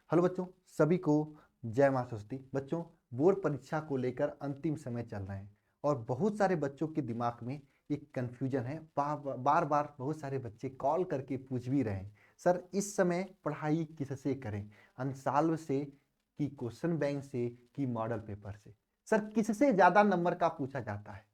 Hello बच्चों, सभी को जय मां सरस्वती। बच्चों, बोर्ड परीक्षा को लेकर अंतिम समय चल रहे हैं और बहुत सारे बच्चों के दिमाग में एक कंफ्यूजन है। बार बार बहुत सारे बच्चे कॉल करके पूछ भी रहे हैं, सर इस समय पढ़ाई किससे करें, अंसाल्व से कि क्वेश्चन बैंक से कि मॉडल पेपर से, सर किससे ज़्यादा नंबर का पूछा जाता है।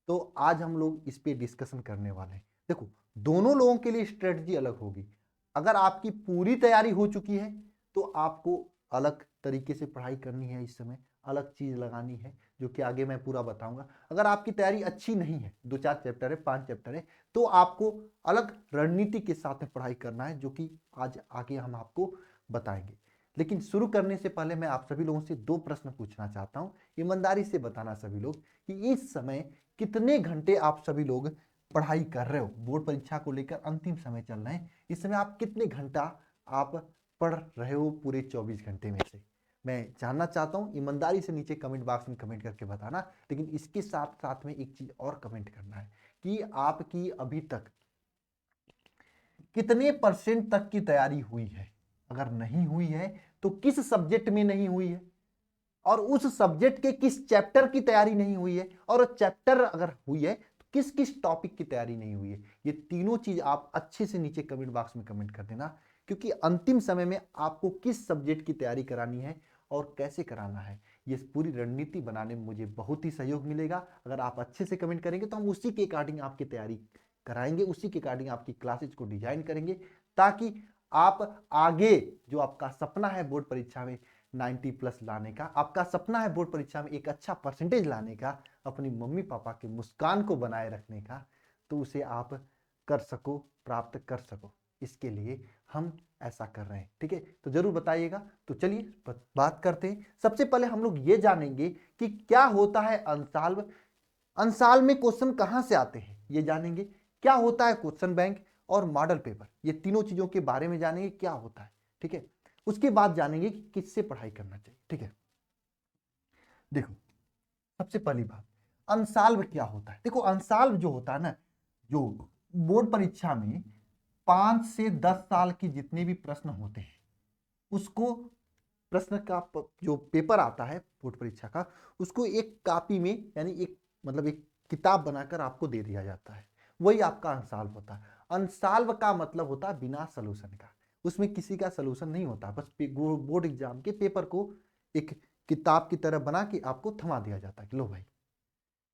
तो आज हम लोग इस पे डिस्कशन करने वाले हैं। देखो, दोनों लोगों के लिए स्ट्रेटजी अलग होगी। अगर आपकी पूरी तैयारी हो चुकी है तो आपको अलग तरीके से पढ़ाई करनी है, इस समय अलग चीज लगानी है जो कि आगे मैं पूरा बताऊंगा। अगर आपकी तैयारी अच्छी नहीं है, 2-4 चैप्टर है, 5 चैप्टर है, तो आपको अलग रणनीति के साथ में पढ़ाई करना है, जो कि आज आगे हम आपको बताएंगे। लेकिन शुरू करने से पहले मैं आप सभी लोगों से 2 प्रश्न पूछना चाहता हूं। ईमानदारी से बताना सभी लोग कि इस समय कितने घंटे आप सभी लोग पढ़ाई कर रहे हो। बोर्ड परीक्षा को लेकर अंतिम समय चल रहे हैं, इस समय आप कितने घंटा आप पढ़ रहे हो पूरे 24 घंटे में से। मैं जानना चाहता हूं, ईमानदारी से नीचे कमेंट बॉक्स में कमेंट करके बताना। लेकिन इसके साथ साथ में एक चीज और कमेंट करना है कि आपकी अभी तक कितने परसेंट तक की तैयारी हुई है। अगर नहीं हुई है तो किस सब्जेक्ट में नहीं हुई है, और उस सब्जेक्ट के किस चैप्टर की तैयारी नहीं हुई है, और चैप्टर अगर हुई है तो किस किस टॉपिक की तैयारी नहीं हुई है। ये तीनों चीज आप अच्छे से नीचे कमेंट बॉक्स में कमेंट कर देना, क्योंकि अंतिम समय में आपको किस सब्जेक्ट की तैयारी करानी है और कैसे कराना है, ये पूरी रणनीति बनाने में मुझे बहुत ही सहयोग मिलेगा। अगर आप अच्छे से कमेंट करेंगे तो हम उसी के अकॉर्डिंग आपकी तैयारी कराएंगे, उसी के अकॉर्डिंग आपकी क्लासेज को डिजाइन करेंगे, ताकि आप आगे जो आपका सपना है बोर्ड परीक्षा में 90+ लाने का, आपका सपना है बोर्ड परीक्षा में एक अच्छा परसेंटेज लाने का, अपनी मम्मी पापा की मुस्कान को बनाए रखने का, तो उसे आप कर सको, प्राप्त कर सको। इसके लिए हम ऐसा कर रहे हैं, ठीक है। तो जरूर बताइएगा। तो चलिए बात करते हैं। सबसे पहले हम लोग ये जानेंगे कि क्या होता है अंसाल्व, अंसाल में क्वेश्चन कहां से आते हैं ये जानेंगे, क्या होता है क्वेश्चन बैंक और मॉडल पेपर, ये तीनों चीजों के बारे में जानेंगे क्या होता है, ठीक है। उसके बाद जानेंगे कि किससे पढ़ाई करना चाहिए, ठीक है। देखो, सबसे पहली बात, अंसाल्व क्या होता है। देखो, अंसाल्व जो होता है ना, जो बोर्ड परीक्षा में 5 से 10 साल के जितने भी प्रश्न होते हैं, उसको प्रश्न का जो पेपर आता है बोर्ड परीक्षा का, उसको एक कॉपी में यानी एक मतलब एक किताब बनाकर आपको दे दिया जाता है। वही आपका अंसाल्व होता है। अंसाल्व का मतलब होता है बिना सोल्यूशन का, उसमें किसी का सोल्यूशन नहीं होता, बस बोर्ड एग्जाम के पेपर को एक किताब की तरह बना के आपको थमा दिया जाता है कि लो भाई,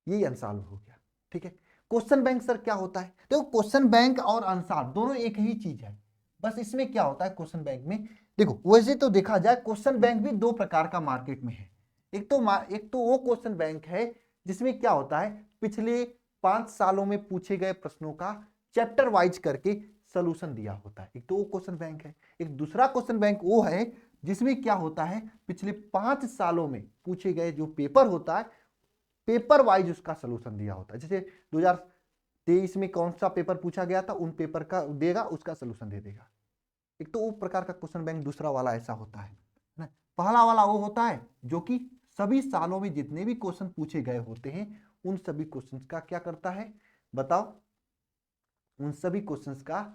यही अंसाल्व हो गया, ठीक है। क्वेश्चन बैंक सर क्या होता है। देखो, क्वेश्चन बैंक और अंसाल्व दोनों एक ही चीज है, बस इसमें क्या होता है क्वेश्चन बैंक में। देखो, वैसे तो देखा जाए क्वेश्चन बैंक भी 2 प्रकार का मार्केट में है। एक तो वो क्वेश्चन बैंक है जिसमें क्या होता है, पिछले 5 सालों में पूछे गए प्रश्नों का चैप्टर वाइज करके सोल्यूशन दिया होता है, एक तो वो क्वेश्चन बैंक है। एक दूसरा क्वेश्चन बैंक वो है जिसमें क्या होता है, पिछले 5 सालों में पूछे गए जो पेपर होता है, पेपर वाइज उसका सोल्यूशन दिया होता है। जैसे 2023 में कौन सा पेपर पूछा गया था, उन पेपर का देगा, उसका सोल्यूशन दे देगा। एक तो वो प्रकार का क्वेश्चन बैंक, दूसरा वाला ऐसा होता है ना। पहला वाला वो होता है जो कि सभी सालों में जितने भी क्वेश्चन पूछे गए होते हैं, उन सभी क्वेश्चंस का क्या करता है बताओ, उन सभी क्वेश्चंस का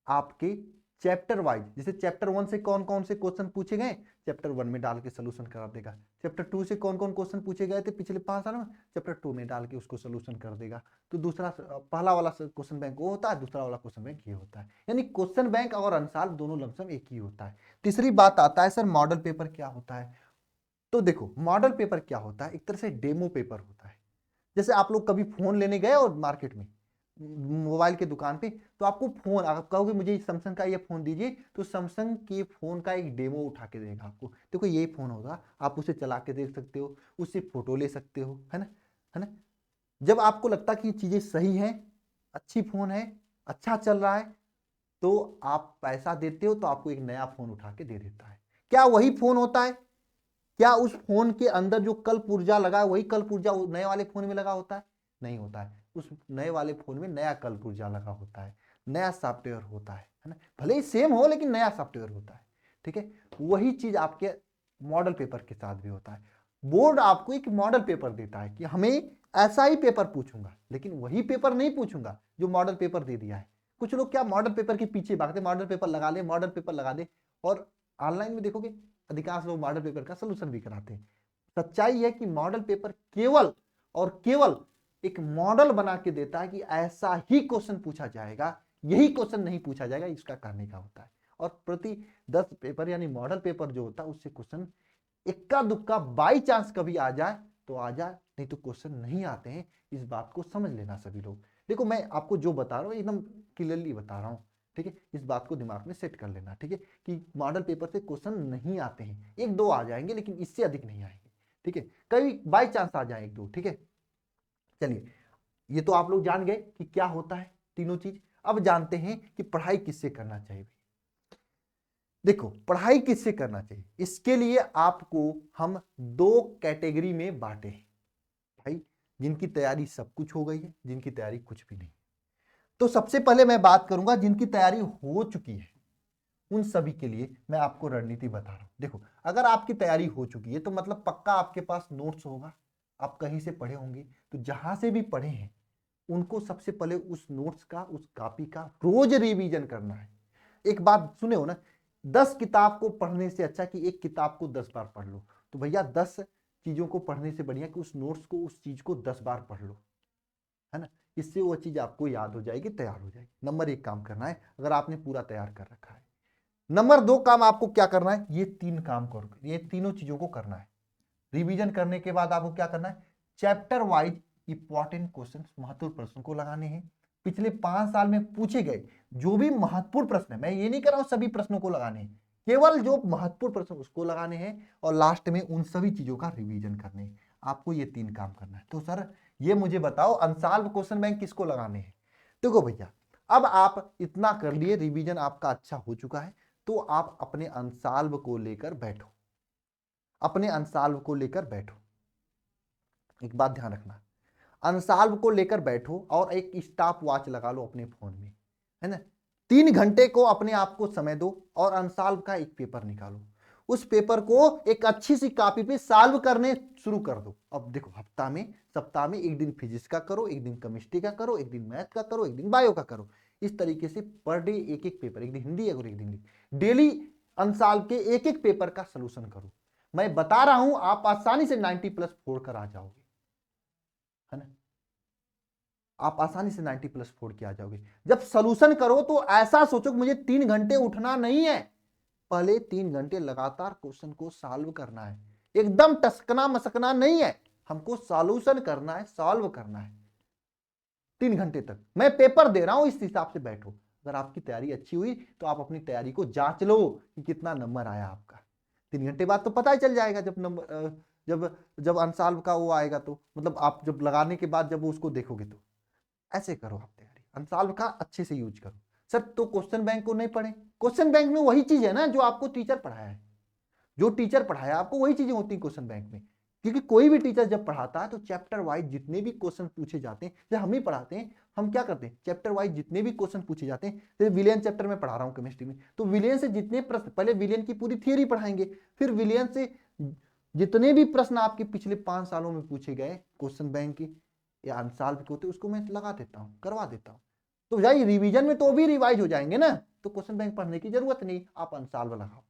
आपके चैप्टर वाइज, जैसे चैप्टर 1 से कौन कौन से क्वेश्चन पूछे गए, चैप्टर 1 में डाल के सोल्यूशन करा देगा। चैप्टर 2 से कौन कौन क्वेश्चन पूछे गए थे पिछले 5 सालों में, चैप्टर 2 में डाल के उसको सोल्यूशन कर देगा। तो दूसरा, पहला वाला क्वेश्चन बैंक वो होता है, दूसरा वाला क्वेश्चन बैंक ये होता है। यानी क्वेश्चन बैंक और अंसाल्व दोनों लमसम एक ही होता है। तीसरी बात आता है, सर मॉडल पेपर क्या होता है। तो देखो, मॉडल पेपर क्या होता है, एक तरह से डेमो पेपर होता है। जैसे आप लोग कभी फोन लेने गए और मार्केट में मोबाइल के दुकान पे, तो आपको फोन, आप कहोगे मुझे सैमसंग का ये फोन दीजिए, तो सैमसंग के फोन का एक डेमो उठा के देगा आपको, देखो ये फोन होगा, आप उसे चला के देख सकते हो, उससे फोटो ले सकते हो, है ना, है ना। जब आपको लगता है कि चीजें सही हैं, अच्छी फोन है, अच्छा चल रहा है, तो आप पैसा देते हो, तो आपको एक नया फोन उठा के दे देता है। क्या वही फोन होता है, क्या उस फोन के अंदर जो कल पुर्जा लगा है वही कल पुर्जा नए वाले फोन में लगा होता है, नहीं होता है। उस नए वाले फोन में नया कल पुर्जा लगा होता है, नया सॉफ्टवेयर होता है ना। भले ही सेम हो लेकिन नया सॉफ्टवेयर होता है, ठीक है। वही चीज आपके मॉडल पेपर के साथ भी होता है। बोर्ड आपको एक मॉडल पेपर देता है कि हमें ऐसा ही पेपर पूछूंगा, लेकिन वही पेपर नहीं पूछूंगा जो मॉडल पेपर दे दिया है। कुछ लोग क्या मॉडल पेपर के पीछे भागते, मॉडल पेपर लगा ले, मॉडल पेपर लगा दे, और ऑनलाइन में देखोगे अधिकांश लोग मॉडल पेपर का सोल्यूशन भी कराते हैं। सच्चाई है कि मॉडल पेपर केवल और केवल एक मॉडल बना के देता है कि ऐसा ही क्वेश्चन पूछा जाएगा, यही क्वेश्चन नहीं पूछा जाएगा, इसका करने का होता है। और प्रति 10 पेपर यानी मॉडल पेपर जो होता है उससे क्वेश्चन इक्का दुक्का बाई चांस कभी आ जाए तो आ जाए, नहीं तो क्वेश्चन नहीं आते हैं। इस बात को समझ लेना सभी लोग। देखो मैं आपको जो बता रहा हूँ एकदम क्लियरली बता रहा हूँ, ठीक है। इस बात को दिमाग में सेट कर लेना, ठीक है, कि मॉडल पेपर से क्वेश्चन नहीं आते हैं, एक दो आ जाएंगे लेकिन इससे अधिक नहीं आएंगे, ठीक है। कभी बाई चांस आ जाए एक दो, ठीक है। चलिए ये तो आप लोग जान गए कि क्या होता है तीनों चीज। अब जानते हैं कि पढ़ाई किससे करना चाहिए। देखो पढ़ाई किससे करना चाहिए, इसके लिए आपको हम दो कैटेगरी में बांटे हैं भाई। जिनकी तैयारी सब कुछ हो गई है, जिनकी तैयारी कुछ भी नहीं। तो सबसे पहले मैं बात करूंगा जिनकी तैयारी हो चुकी है, उन सभी के लिए मैं आपको रणनीति बता रहा हूं। देखो अगर आपकी तैयारी हो चुकी है तो मतलब पक्का आपके पास नोट्स होगा, आप कहीं से पढ़े होंगे। तो जहां से भी पढ़े हैं उनको सबसे पहले उस नोट्स का, उस कॉपी का रोज रिवीजन करना है। एक बात सुने हो ना, 10 किताब को पढ़ने से अच्छा कि एक किताब को 10 बार पढ़ लो। तो भैया 10 चीजों को पढ़ने से बढ़िया कि उस नोट्स को, उस चीज को 10 बार पढ़ लो, है ना। इससे वो चीज आपको याद हो जाएगी, तैयार हो जाएगी। नंबर 1 काम करना है अगर आपने पूरा तैयार कर रखा है। नंबर 2 काम आपको क्या करना है, ये 3 काम करो, ये तीनों चीजों को करना है। रिवीजन करने के बाद आपको क्या करना है, चैप्टर वाइज इंपॉर्टेंट क्वेश्चन, महत्वपूर्ण प्रश्न को लगाने हैं। पिछले 5 साल में पूछे गए जो भी महत्वपूर्ण प्रश्न है, मैं ये नहीं कर रहा हूं सभी प्रश्नों को लगाने हैं, केवल जो महत्वपूर्ण प्रश्न उसको लगाने हैं और लास्ट में उन सभी चीजों का रिवीजन करने हैं। आपको ये 3 काम करना है। तो सर ये मुझे बताओ अनसॉल्व क्वेश्चन बैंक किसको लगाने हैं। देखो भैया अब आप इतना कर लिए, रिवीजन आपका अच्छा हो चुका है, तो आप अपने अनसॉल्व को लेकर बैठो, अपने अनसॉल्व को लेकर बैठो। एक बात ध्यान रखना, अनसॉल्व को लेकर बैठो और एक स्टॉप वॉच लगा लो अपने फोन में, है ना। 3 घंटे को अपने आप को समय दो और अनसॉल्व का एक पेपर निकालो। उस पेपर को एक अच्छी सी कॉपी पे सॉल्व करने शुरू कर दो। अब देखो हफ्ता में, सप्ताह में एक दिन फिजिक्स का करो, एक दिन केमिस्ट्री का करो, एक दिन मैथ का करो, एक दिन बायो का करो। इस तरीके से पर डे एक एक पेपर, एक दिन हिंदी और एक दिन इंग्लिश, डेली अनसॉल्व के एक एक पेपर का सोल्यूशन करो। मैं बता रहा हूं आप आसानी से 90+ फोड़ कर आ जाओगे, है ना। आप आसानी से 90+ फोड़ के आ जाओगे। जब सोल्यूशन करो तो ऐसा सोचो कि मुझे 3 घंटे उठना नहीं है, पहले 3 घंटे लगातार क्वेश्चन को सॉल्व करना है। एकदम टसकना मसकना नहीं है, हमको सॉल्यूशन करना है, सॉल्व करना है 3 घंटे तक। मैं पेपर दे रहा हूं, इस हिसाब से बैठो। अगर आपकी तैयारी अच्छी हुई तो आप अपनी तैयारी को जांच लो कि कितना नंबर आया आपका। 3 घंटे बाद तो पता ही चल जाएगा, जब नंबर जब जब अनसॉल्व का वो आएगा तो मतलब आप जब लगाने के बाद जब उसको देखोगे तो ऐसे करो आप तैयारी, अनसॉल्व का अच्छे से यूज करो। सर तो क्वेश्चन बैंक को नहीं पढ़े, क्वेश्चन बैंक में वही चीज है ना जो आपको टीचर पढ़ाया है, जो टीचर पढ़ाया आपको वही चीजें होती है क्वेश्चन बैंक में। क्योंकि कोई भी टीचर जब पढ़ाता है तो चैप्टर वाइज जितने भी क्वेश्चन पूछे जाते हैं, जब हम ही पढ़ाते हैं हम क्या करते हैं, चैप्टर वाइज जितने भी क्वेश्चन पूछे जाते हैं, जैसे विलियन चैप्टर में पढ़ा रहा हूं केमिस्ट्री में, तो विलियन से जितने प्रश्न, पहले विलियन की पूरी थियरी पढ़ाएंगे, फिर विलियन से जितने भी प्रश्न आपके पिछले 5 सालों में पूछे गए क्वेश्चन बैंक के या अनसॉल्व के होते उसको मैं लगा देता हूँ, करवा देता हूँ। तो भाई रिवीजन में तो भी रिवाइज हो जाएंगे ना, तो क्वेश्चन बैंक पढ़ने की जरूरत नहीं, आप अनसॉल्व लगाओ,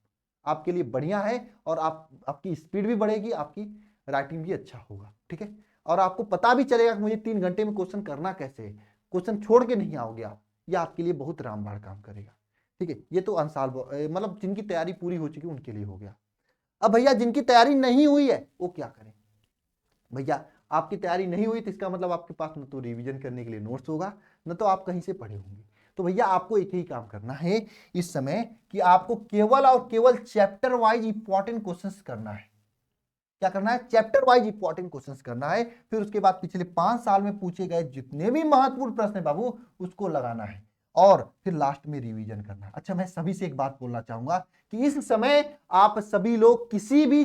आपके लिए बढ़िया है। और आपकी स्पीड भी बढ़ेगी, आपकी राइटिंग भी अच्छा होगा, ठीक है। और आपको पता भी चलेगा कि मुझे 3 घंटे में क्वेश्चन करना कैसे है, क्वेश्चन छोड़ के नहीं आओगे आप, यह आपके लिए बहुत रामबाण काम करेगा, ठीक है। ये तो अनसॉल्व मतलब जिनकी तैयारी पूरी हो चुकी उनके लिए हो गया। अब भैया जिनकी तैयारी नहीं हुई है वो क्या करें। भैया आपकी तैयारी नहीं हुई तो इसका मतलब आपके पास न तो रिवीजन करने के लिए नोट्स होगा, न तो आप कहीं से पढ़े होंगे। तो भैया आपको एक ही काम करना है इस समय कि आपको केवल और केवल चैप्टर वाइज इंपॉर्टेंट क्वेश्चंस करना है। क्या करना है, चैप्टर वाइज इंपॉर्टेंट क्वेश्चंस करना है। फिर उसके बाद पिछले 5 साल में पूछे गए जितने भी महत्वपूर्ण प्रश्न है बाबू उसको लगाना है और फिर लास्ट में रिवीजन करना है। अच्छा मैं सभी से एक बात बोलना चाहूंगा कि इस समय आप सभी लोग किसी भी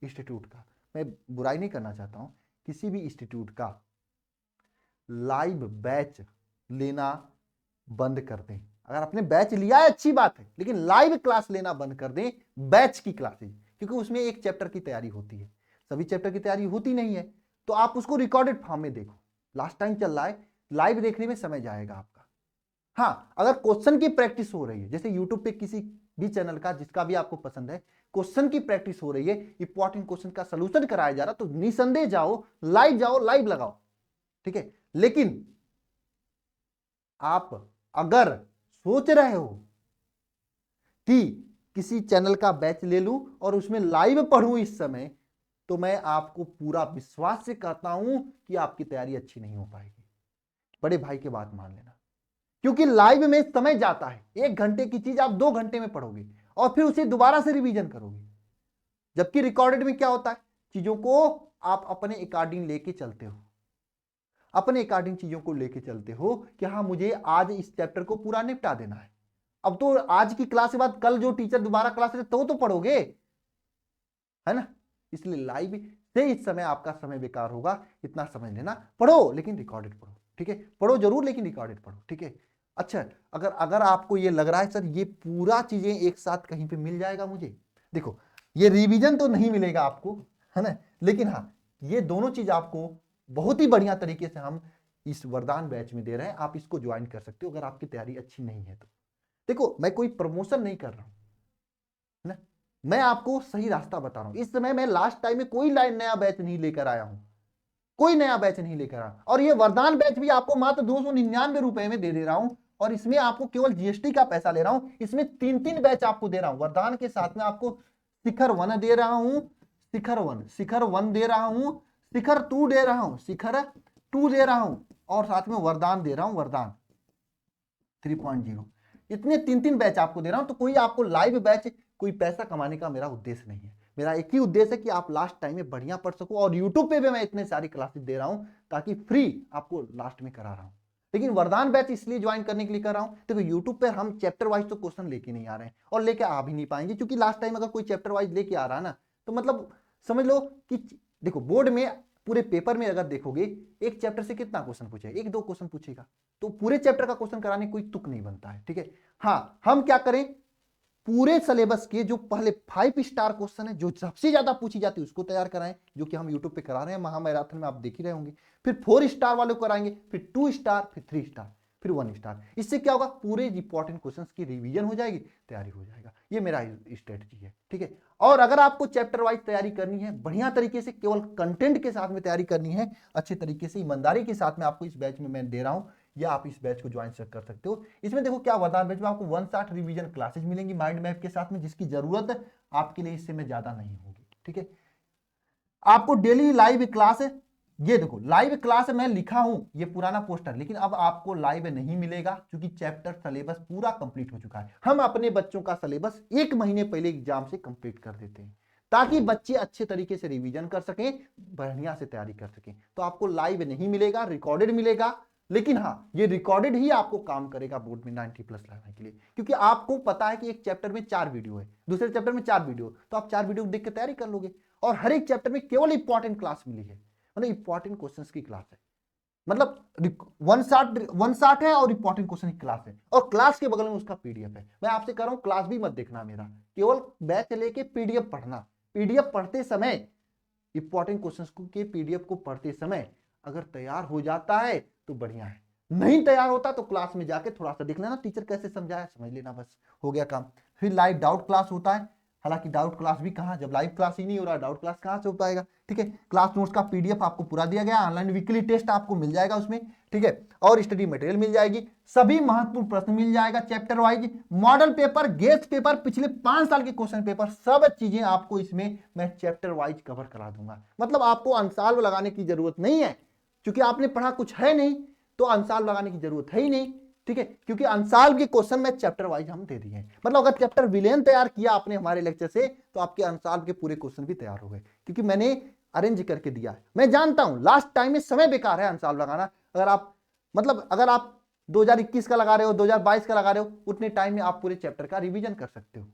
इंस्टीट्यूट का, मैं बुराई नहीं करना चाहता हूं, किसी भी इंस्टीट्यूट का लाइव बैच लेना बंद कर दें। अगर आपने बैच लिया है अच्छी बात है, लेकिन लाइव क्लास लेना बंद कर दें, बैच की क्लासेज, क्योंकि उसमें एक चैप्टर की तैयारी होती है, सभी चैप्टर की तैयारी होती नहीं है। तो आप उसको रिकॉर्डेड फॉर्म में देखो, लास्ट टाइम चल रहा है, लाइव देखने में समय जाएगा आपका। हाँ अगर क्वेश्चन की प्रैक्टिस हो रही है, जैसे यूट्यूब पे किसी भी चैनल का, जिसका भी आपको पसंद है, क्वेश्चन की प्रैक्टिस हो रही है, इंपॉर्टेंट क्वेश्चन का सलूशन कराया जा रहा, तो निसंदेह जाओ, लाइव लगाओ, ठीक है। लेकिन आप अगर सोच रहे हो कि किसी चैनल का बैच ले लूं और उसमें लाइव पढ़ूं इस समय, तो मैं आपको पूरा विश्वास से कहता हूं कि आपकी तैयारी अच्छी नहीं हो पाएगी। बड़े भाई की बात मान लेना, क्योंकि लाइव में समय जाता है। 1 घंटे की चीज आप 2 घंटे में पढ़ोगे और फिर उसे दोबारा से रिवीजन करोगे, जबकि रिकॉर्डेड में क्या होता है, चीजों को आप अपने अकॉर्डिंग लेके चलते हो, अपने अकॉर्डिंग चीजों को लेके चलते हो कि हाँ मुझे आज इस चैप्टर को पूरा निपटा देना है। अब तो आज की क्लास के बाद कल जो टीचर दोबारा क्लास ले तो पढ़ोगे, है ना। इसलिए लाइव से इस समय आपका समय बेकार होगा, इतना समझ लेना। पढ़ो लेकिन रिकॉर्डेड पढ़ो, ठीक है। पढ़ो जरूर लेकिन रिकॉर्डेड पढ़ो, ठीक है। अच्छा, अगर आपको ये लग रहा है सर ये पूरा चीजें एक साथ कहीं पे मिल जाएगा मुझे, देखो ये रिवीजन तो नहीं मिलेगा आपको, है ना, लेकिन हाँ ये दोनों चीज आपको बहुत ही बढ़िया तरीके से हम इस वरदान बैच में दे रहे हैं। आप इसको ज्वाइन कर सकते हो अगर आपकी तैयारी अच्छी नहीं है तो। देखो मैं कोई प्रमोशन नहीं कर रहा हूं, है ना, मैं आपको सही रास्ता बता रहा हूं। इस समय मैं लास्ट टाइम में कोई नया बैच नहीं लेकर आया हूं, कोई नया बैच नहीं लेकर आया, और ये वरदान बैच भी आपको मात्र 299 रुपए में दे रहा हूं, और इसमें आपको केवल जीएसटी का पैसा ले रहा हूं। इसमें 3 बैच आपको दे रहा हूं वरदान के साथ में। आपको शिखर 1 दे रहा हूं, शिखर 1 दे रहा हूं, शिखर 2 दे रहा हूं, शिखर 2 दे रहा हूं, और साथ में वरदान दे रहा हूं, वरदान 3.0। इतने 3 बैच आपको दे रहा हूं। तो कोई आपको लाइव बैच, कोई पैसा कमाने का मेरा उद्देश्य नहीं है। मेरा एक ही उद्देश्य है कि आप लास्ट टाइम में बढ़िया पढ़ सको, और यूट्यूब पे भी मैं इतने सारी क्लासेस दे रहा हूं ताकि फ्री आपको लास्ट में करा रहा हूं। लेकिन वरदान बैच इसलिए ज्वाइन करने के लिए कर रहा हूं, देखो यूट्यूब पर हम चैप्टर वाइज तो क्वेश्चन लेके नहीं आ रहे हैं, और लेके आ भी नहीं पाएंगे, क्योंकि लास्ट टाइम अगर कोई चैप्टर वाइज लेके आ रहा है ना, तो मतलब समझ लो कि देखो बोर्ड में पूरे पेपर में अगर देखोगे एक चैप्टर से कितना क्वेश्चन पूछेगा, 1-2 क्वेश्चन पूछेगा, तो पूरे चैप्टर का क्वेश्चन कराने कोई तुक नहीं बनता है, ठीक है। हाँ हम क्या करें, पूरे सिलेबस के जो पहले 5 स्टार क्वेश्चन है, जो सबसे ज्यादा पूछी जाती है उसको तैयार कराएं, जो कि हम यूट्यूब पे करा रहे हैं महामैराथन में, आप देख ही रहे होंगे। फिर 4 स्टार वाले को कराएंगे, फिर 2 स्टार, फिर 3 स्टार, फिर 1 स्टार। इससे क्या होगा, पूरे इंपॉर्टेंट क्वेश्चंस की रिवीजन हो जाएगी, तैयारी हो जाएगा। ये मेरा स्ट्रेटजी है, ठीक है। और अगर आपको चैप्टर वाइज तैयारी करनी है बढ़िया तरीके से, केवल कंटेंट के साथ में तैयारी करनी है अच्छे तरीके से, ईमानदारी के साथ में, आपको इस बैच में मैं दे रहा हूं, या आप इस बैच को ज्वाइन कर सकते हो। इसमें देखो क्या वरदान बैच में आपको 160 रिवीजन क्लासेस मिलेंगी माइंड मैप के साथ में, जिसकी जरूरत आपके लिए इससे में ज्यादा नहीं होगी, ठीक है। आपको डेली लाइव क्लास, ये देखो लाइव क्लास मैं लिखा हूं, ये पुराना पोस्टर, लेकिन अब आपको लाइव नहीं मिलेगा क्योंकि चैप्टर सिलेबस पूरा कंप्लीट हो चुका है। हम अपने बच्चों का सिलेबस 1 महीने पहले एग्जाम से कंप्लीट कर देते हैं, ताकि बच्चे अच्छे तरीके से रिवीजन कर सकें, बढ़िया से तैयारी कर सकें। तो आपको लाइव नहीं मिलेगा, रिकॉर्डेड मिलेगा, लेकिन हाँ ये रिकॉर्डेड ही आपको काम करेगा बोर्ड में 90+ लाने के लिए, क्योंकि आपको पता है कि एक चैप्टर में 4 वीडियो है, दूसरे चैप्टर में 4 वीडियो, तो आप 4 वीडियो देख के तैयारी कर लोगे। और हर एक चैप्टर में केवल इंपॉर्टेंट क्लास मिली है, मतलब इंपॉर्टेंट क्वेश्चंस की क्लास है, मतलब 160 है और इंपॉर्टेंट क्वेश्चन की क्लास है, और क्लास के बगल में उसका पीडीएफ है। मैं आपसे कह रहा हूं क्लास भी मत देखना मेरा, केवल बैच लेके पीडीएफ पढ़ना। पीडीएफ पढ़ते समय, इंपॉर्टेंट क्वेश्चंस के पीडीएफ को पढ़ते समय अगर तैयार हो जाता है तो बढ़िया है, नहीं तैयार होता तो क्लास में जाके थोड़ा सा देख लेना, टीचर कैसे समझाया समझ लेना, बस हो गया काम। फिर लाइव डाउट क्लास होता है, हालांकि डाउट क्लास भी कहां, जब लाइव क्लास ही नहीं हो रहा डाउट क्लास कहां से हो पाएगा, ठीक है। क्लास नोट्स का पीडीएफ आपको पूरा दिया गया, ऑनलाइन वीकली टेस्ट आपको मिल जाएगा उसमें, ठीक है, और स्टडी मटेरियल मिल जाएगी, सभी महत्वपूर्ण प्रश्न मिल जाएगा chapter wise, model paper, guest paper, पिछले 5 साल के क्वेश्चन पेपर, सब चीजें आपको इसमें मैं चैप्टर वाइज कवर करा दूंगा। मतलब आपको अंसाल्व लगाने की जरूरत नहीं है, क्योंकि आपने पढ़ा कुछ है नहीं, तो अंसाल्व लगाने की जरूरत है ही नहीं, ठीक है, क्योंकि अनसॉल्व के क्वेश्चन में चैप्टर वाइज हम दे दिए हैं। मतलब अगर चैप्टर विलेन तैयार किया आपने हमारे लेक्चर से, तो आपके अनसॉल्व के पूरे क्वेश्चन भी तैयार हो गए, क्योंकि मैंने अरेंज करके दिया है। मैं जानता हूं लास्ट टाइम में समय बेकार है अनसॉल्व लगाना, अगर आप 2021 का लगा रहे हो, 2022 का लगा रहे हो, उतने टाइम में आप पूरे चैप्टर का रिवीजन कर सकते हो,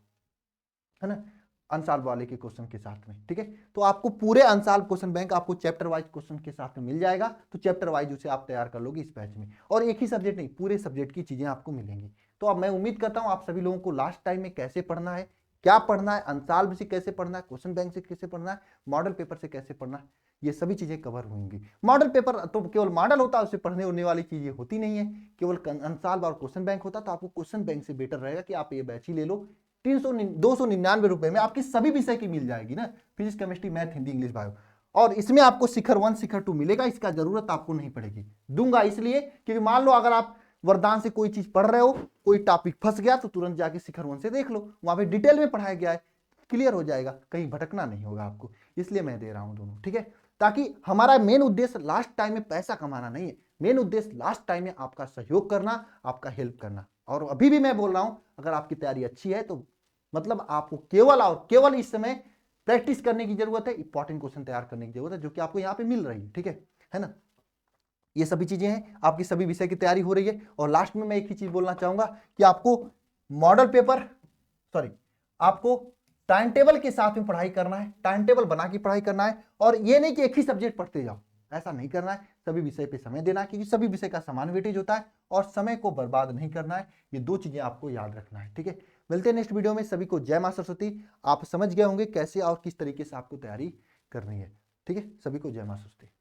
है ना, अनसॉल्व वाले के क्वेश्चन के साथ में, ठीक है। तो आपको पूरे अनसॉल्व क्वेश्चन बैंक आपको चैप्टर वाइज क्वेश्चन के साथ में मिल जाएगा, तो चैप्टर वाइज उसे आप तैयार कर लोगे इस बैच में, और एक ही सब्जेक्ट नहीं पूरे सब्जेक्ट की चीजें आपको मिलेंगी। तो अब मैं उम्मीद करता हूं आप सभी लोगों को लास्ट टाइम में कैसे पढ़ना है, क्या पढ़ना है, अनसॉल्व से कैसे पढ़ना है, क्वेश्चन बैंक से कैसे पढ़ना है, मॉडल पेपर से कैसे पढ़ना है, ये सभी चीजें कवर होंगी। मॉडल पेपर तो केवल मॉडल होता है, उससे पढ़ने उड़ने वाली चीजें होती नहीं है, केवल अनसॉल्व और क्वेश्चन बैंक होता, तो आपको क्वेश्चन बैंक से बेटर रहेगा कि आप ये बैच ही ले लो, ₹299 में आपकी सभी विषय की मिल जाएगी ना, physics, chemistry, math, Hindi, English, bio. और इसमें आपको शिखर 1 शिखर 2 मिलेगा, इसका जरूरत आपको नहीं पड़ेगी। दूंगा इसलिए क्योंकि मान लो अगर आप वरदान से कोई चीज पढ़ रहे हो, कोई टॉपिक फंस गया, तो तुरंत जाके शिखर 1 से देख लो, वहां पे डिटेल में पढ़ाया गया है, क्लियर हो जाएगा, कहीं भटकना नहीं होगा आपको, इसलिए मैं दे रहा हूं दोनों, ठीक है। ताकि हमारा मेन उद्देश्य लास्ट टाइम में पैसा कमाना नहीं है, मेन उद्देश्य लास्ट टाइम में आपका सहयोग करना, आपका हेल्प करना। और अभी भी मैं बोल रहा हूं, अगर आपकी तैयारी अच्छी है तो मतलब आपको केवल और केवल इस समय प्रैक्टिस करने की जरूरत है, इंपॉर्टेंट क्वेश्चन तैयार करने की जरूरत है, जो कि आपको यहाँ पे मिल रही है, ठीक है ना। ये सभी चीजें हैं, आपकी सभी विषय की तैयारी हो रही है। और लास्ट में मैं एक ही चीज बोलना चाहूंगा कि आपको मॉडल पेपर, सॉरी, आपको टाइम टेबल के साथ में पढ़ाई करना है, टाइम टेबल बना के पढ़ाई करना है। और ये नहीं कि एक ही सब्जेक्ट पढ़ते जाओ, ऐसा नहीं करना है, सभी विषय पे समय देना है, क्योंकि सभी विषय का समान वेटेज होता है, और समय को बर्बाद नहीं करना है। ये 2 चीजें आपको याद रखना है, ठीक है। मिलते हैं नेक्स्ट वीडियो में। सभी को जय मां सरस्वती। आप समझ गए होंगे कैसे और किस तरीके से आपको तैयारी करनी है, ठीक है। सभी को जय मां सरस्वती।